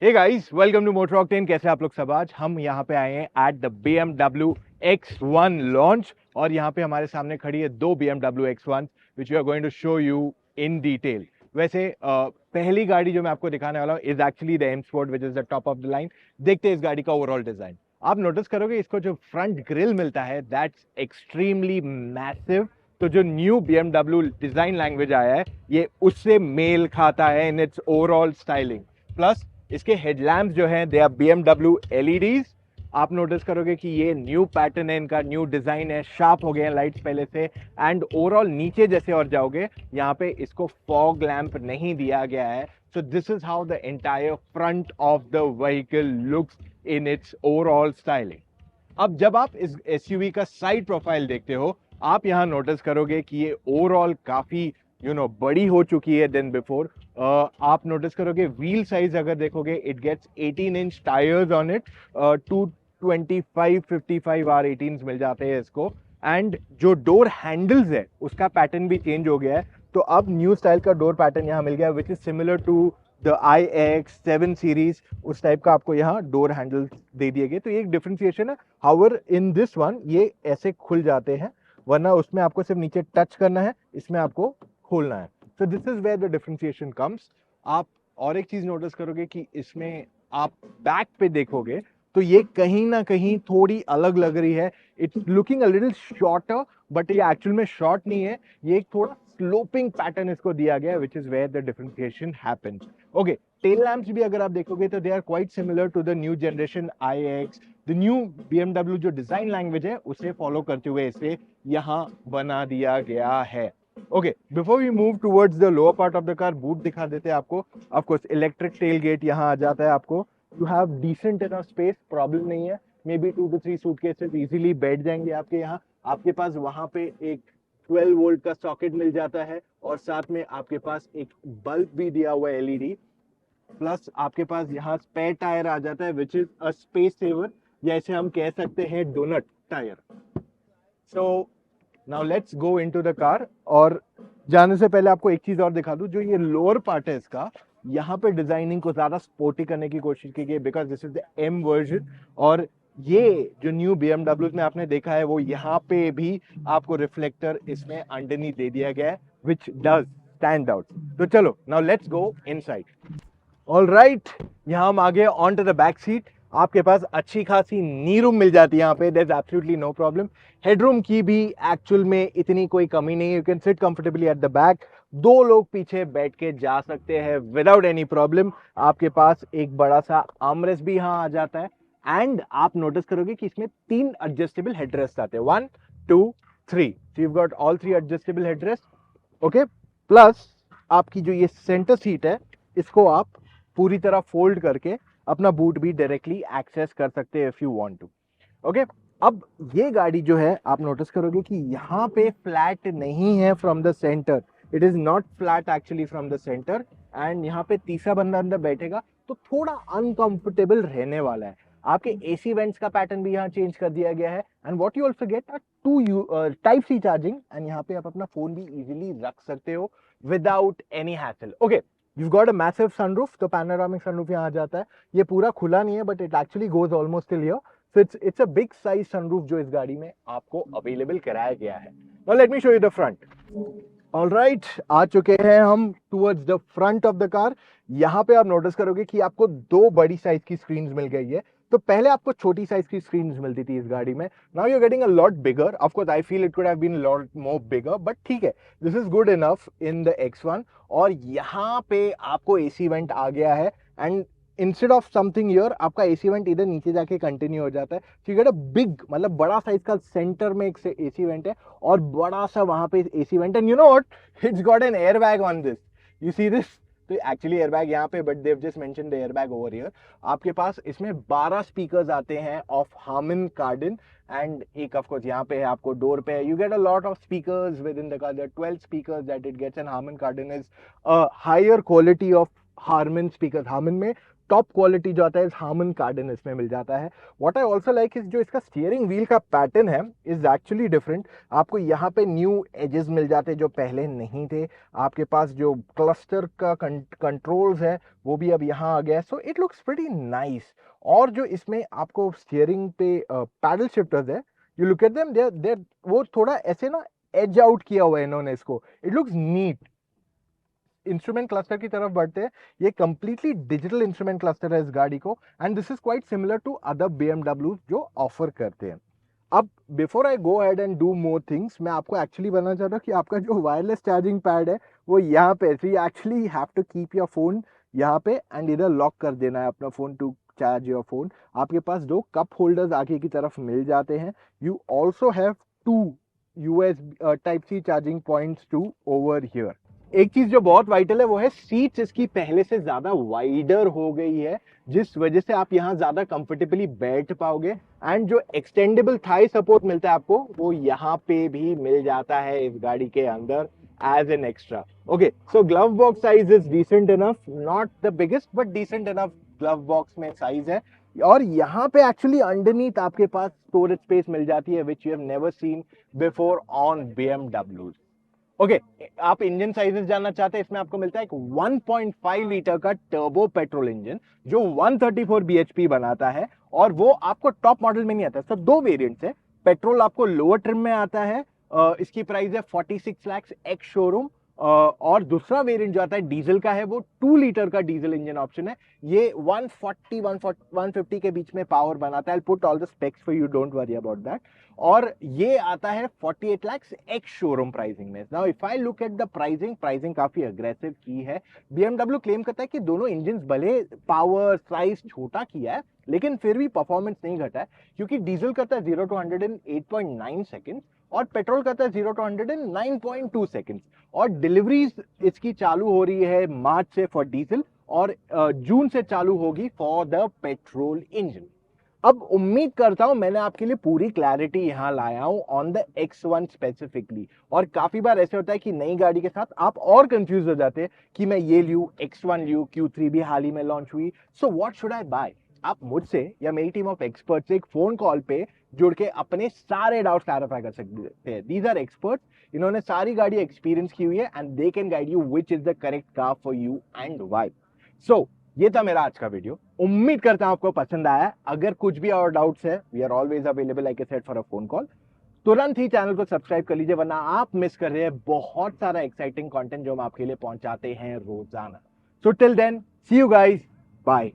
Hey guys, welcome to motor octane. कैसे आप लोग सब? आज हम यहाँ पे आए हैं at the BMW X1 launch और यहाँ पे हमारे सामने खड़ी है दो BMW X1 which we are going to show you in detail. वैसे पहली गाड़ी जो मैं आपको दिखाने वाला हूँ is actually the M Sport which is the top of the line. देखते हैं इस गाड़ी का ओवरऑल डिजाइन। आप नोटिस करोगे इसको जो फ्रंट ग्रिल मिलता है दैट्स एक्सट्रीमली मैसिव। तो जो न्यू BMW डिजाइन लैंग्वेज आया है ये उससे मेल खाता है in its overall styling. Plus इसके हेडलैम्प्स जो हैं दे आर BMW LEDs। आप नोटिस करोगे कि ये न्यू पैटर्न है, इनका न्यू डिजाइन है, शार्प हो गए हैं लाइट्स पहले से। एंड ओवरऑल नीचे जैसे और जाओगे यहाँ पे इसको फॉग लैंप नहीं दिया गया है। So this is how the entire front of the vehicle looks in its overall styling. अब जब आप इस एसयूवी का साइड प्रोफाइल देखते हो आप यहां नोटिस करोगे कि ये ओवरऑल काफी बड़ी हो चुकी है देन बिफोर। आप नोटिस करोगे व्हील साइज अगर देखोगे it gets 18 inch tyres on it. 225 55 R18 मिल जाते हैं इसको। एंड जो डोर हैंडल्स है उसका पैटर्न भी चेंज हो गया है। तो अब न्यू स्टाइल का डोर पैटर्न यहां मिल गया which is similar to the iX7 series. उस टाइप का आपको यहाँ डोर हैंडल दे दिए गए, तो ये एक डिफरेंशिएशन है। हाउएवर इन दिस वन ये ऐसे खुल जाते हैं, वरना उसमें आपको सिर्फ नीचे टच करना है, इसमें आपको खोलना है। So this is where the differentiation comes. आप और एक चीज नोटिस करोगे कि इसमें आप बैक पे देखोगे तो ये कहीं ना कहीं थोड़ी अलग लग रही है। It's looking a little shorter but ये एक्चुअल में शॉर्ट नहीं है, ये एक थोड़ा स्लोपिंग पैटर्न इसको दिया गया है which is where the differentiation happens. Okay, tail lamps भी अगर आप देखोगे तो they are quite similar to the new generation iX। The new BMW जो डिजाइन लैंग्वेज है उसे फॉलो करते हुए इसे यहां बना दिया गया है। Okay, before we move towards the lower part of the car, boot दिखा देते हैं आपको। Of course electric tailgate यहां आ जाता है आपको। You have decent enough space, problem नहीं है। Maybe 2 to 3 suitcases easily बैठ जाएंगे आपके यहाँ। आपके पास वहां पे एक 12 वोल्ट का सॉकेट मिल जाता है और साथ में आपके पास एक बल्ब भी दिया हुआ है एलईडी। प्लस आपके पास यहाँ स्पेयर टायर आ जाता है which is a space saver, जैसे हम कह सकते हैं donut tyre. So now let's go into the car. और जाने से पहले आपको एक चीज और दिखा दूं, जो ये लोअर पार्ट है इसका, यहाँ पे डिजाइनिंग को ज्यादा स्पोर्टी करने की कोशिश की गई because this is the M version. और ये जो न्यू BMW में आपने देखा है वो यहाँ पे भी आपको रिफ्लेक्टर इसमें अंडरनीथ दे दिया गया है विच डज स्टैंड आउट। तो चलो now let's go inside. All right, यहाँ हम आ गए on to the back seat. आपके पास अच्छी खासी नी रूम मिल जाती है यहाँ पे, there is absolutely no problem. Headroom की भी एक्चुअल में इतनी कोई कमी नहीं है, you can sit comfortably at the back. दो लोग पीछे बैठ के जा सकते हैं विदाउट एनी प्रॉब्लम। आपके पास एक बड़ा सा आर्मरेस्ट भी यहाँ आ जाता है। एंड आप नोटिस करोगे कि इसमें 3 एडजस्टेबल हेडरेस्ट आते हैं, 1 2 3। So you got all 3 adjustable headrest. Okay, plus आपकी जो ये सेंटर सीट है इसको आप पूरी तरह फोल्ड करके अपना बूट भी डायरेक्टली एक्सेस कर सकते हैं if you want to. Okay, अब ये गाड़ी जो है आप नोटिस करोगे कि यहाँ पे फ्लैट नहीं है from the centre. It is not flat actually from the centre. And यहाँ पे तीसरा बंदा अंदर बैठेगा तो थोड़ा अनकंफर्टेबल रहने वाला है। आपके एसी वेंट्स का पैटर्न भी यहाँ चेंज कर दिया गया है। And what you also get are 2 type C charging. And यहाँ पे आप अपना फोन भी इजीली रख सकते हो without any hassle. Okay, you've got a massive sunroof, तो panoramic sunroof यहाँ आ जाता है। ये पूरा खुला नहीं है but it actually goes almost till here. So it's a big size sunroof जो इस गाड़ी में आपको अवेलेबल कराया गया है। Now let me show you the front. All right, आ चुके हैं हम towards the front of the car. यहाँ पे आप नोटिस करोगे कि आपको 2 बड़ी साइज की स्क्रीन मिल गई है। तो पहले आपको छोटी साइज की स्क्रीन मिलती थी इस गाड़ी में। Now you are getting a lot bigger. Of course I feel it could have been lot more bigger but ठीक है, this is good enough in the X1। और यहाँ पे आपको एसी वेंट आ गया है। And instead of something here आपका AC vent इधर नीचे जाके कंटिन्यू हो जाता है। तो यू गेट अ बिग, मतलब बड़ा साइज का सेंटर में एक एसी वेंट है और बड़ा सा वहां पे AC vent. And you know what, it's got an airbag on this, you see this. तो एक्चुअली एयरबैग यहाँ पे but they've just mention the airbag over here. आपके पास इसमें 12 स्पीकर्स आते हैं ऑफ हार्मन कार्डन। एंड एक of course यहाँ पे है आपको डोर पे you get a lot of speakers within the car. There 12 speakers that it gets. And Harman Kardon is a higher quality of Harman speakers. Harman में top quality जो आता है Harman Kardon इसमें मिल जाता है। What I also like is जो इसका स्टीयरिंग व्हील का पैटर्न है इज एक्चुअली डिफरेंट। आपको यहाँ पे न्यू एजेस मिल जाते हैं जो पहले नहीं थे। आपके पास जो क्लस्टर का कंट्रोल्स है वो भी अब यहाँ आ गया है, so it looks pretty nice. और जो इसमें आपको स्टीयरिंग पे पैडल शिफ्टर्स है, you look at them, there वो थोड़ा ऐसे ना एज आउट किया हुआ है इन्होंने इसको, it looks neat. Instrument cluster की तरफ बढ़ते हैं, ये कंप्लीटली डिजिटल इंस्ट्रूमेंट क्लस्टर है इस गाड़ी को, and this is quite similar to other BMW जो ऑफर करते हैं। अब before I go ahead and do more things, मैं आपको एक्चुअली बताना चाहता हूँ कि आपका जो वायरलेस चार्जिंग पैड है वो यहाँ पे, so you actually have to keep your phone यहाँ पे एंड इधर लॉक कर देना है अपना phone to charge your phone. आपके पास दो कप होल्डर्स आगे की तरफ मिल जाते हैं। You also have two USB type C charging points two over here. एक चीज जो बहुत वाइटल है वो है सीट्स इसकी पहले से ज्यादा वाइडर हो गई है, जिस वजह से आप यहाँ ज्यादा कंफर्टेबली बैठ पाओगे। एंड जो एक्सटेंडेबल थाई सपोर्ट मिलता है आपको वो यहाँ पे भी मिल जाता है इस गाड़ी के अंदर as an extra. Okay, so glove box size is decent enough, not the biggest but decent enough glove box में साइज है। और यहाँ पे एक्चुअली अंडरनीथ आपके पास स्टोरेज स्पेस मिल जाती है which you have never seen before on BMW। Okay, आप engine sizes जानना चाहते हैं, इसमें आपको मिलता है एक 1.5 लीटर का टर्बो पेट्रोल इंजन जो 134 bhp बनाता है, और वो आपको टॉप मॉडल में नहीं आता। सब दो वेरिएंट्स है। पेट्रोल आपको लोअर ट्रिम में आता है, इसकी प्राइस है 46 लाख एक्स शोरूम, और दूसरा वेरिएंट जो आता है डीजल का है वो 2 लीटर का डीजल इंजन ऑप्शन है। ये 150 के बीच में पावर बनाता है। Put all the specs for you, don't worry about that. और ये आता है 48 लाख एक्स शोरूम प्राइसिंग में। Now if I look at the pricing काफी अग्रेसिव की है। BMW क्लेम करता है कि दोनों इंजन भले पावर साइज छोटा किया है लेकिन फिर भी परफॉर्मेंस नहीं घटा है, क्योंकि डीजल करता है 0 to 100 in 8.9 सेकेंड और पेट्रोल करता है 0 to 100 in 9.2 सेकेंड। और डिलीवरीज इसकी चालू हो रही है मार्च से फॉर डीजल और जून से चालू होगी फॉर द पेट्रोल इंजन। अब उम्मीद करता हूं मैंने आपके लिए पूरी क्लैरिटी यहां लाया हूं ऑन द X1 स्पेसिफिकली। और काफी बार ऐसे होता है कि नई गाड़ी के साथ आप और कंफ्यूज हो जाते हैं कि मैं ये लूं, X1 लूं, Q3 भी हाल ही में लॉन्च हुई, so what should I buy. आप मुझसे या मेरी टीम ऑफ एक्सपर्ट्स एक फोन कॉल पे जुड़ के अपने सारे डाउट्स क्लैरिफाई कर सकते हैं। दीज आर एक्सपर्ट्स, इन्होंने सारी गाड़ी एक्सपीरियंस की हुई है and they can guide you which is the correct car for you and why. So ये था मेरा आज का वीडियो, उम्मीद करता हूं आपको पसंद आया। अगर कुछ भी और डाउट्स है, we are always available like I said for a phone call. तुरंत ही चैनल को सब्सक्राइब कर लीजिए, वरना आप मिस कर रहे हैं बहुत सारा एक्साइटिंग कंटेंट जो हम आपके लिए पहुंचाते हैं रोजाना। So till then, see you guys, bye.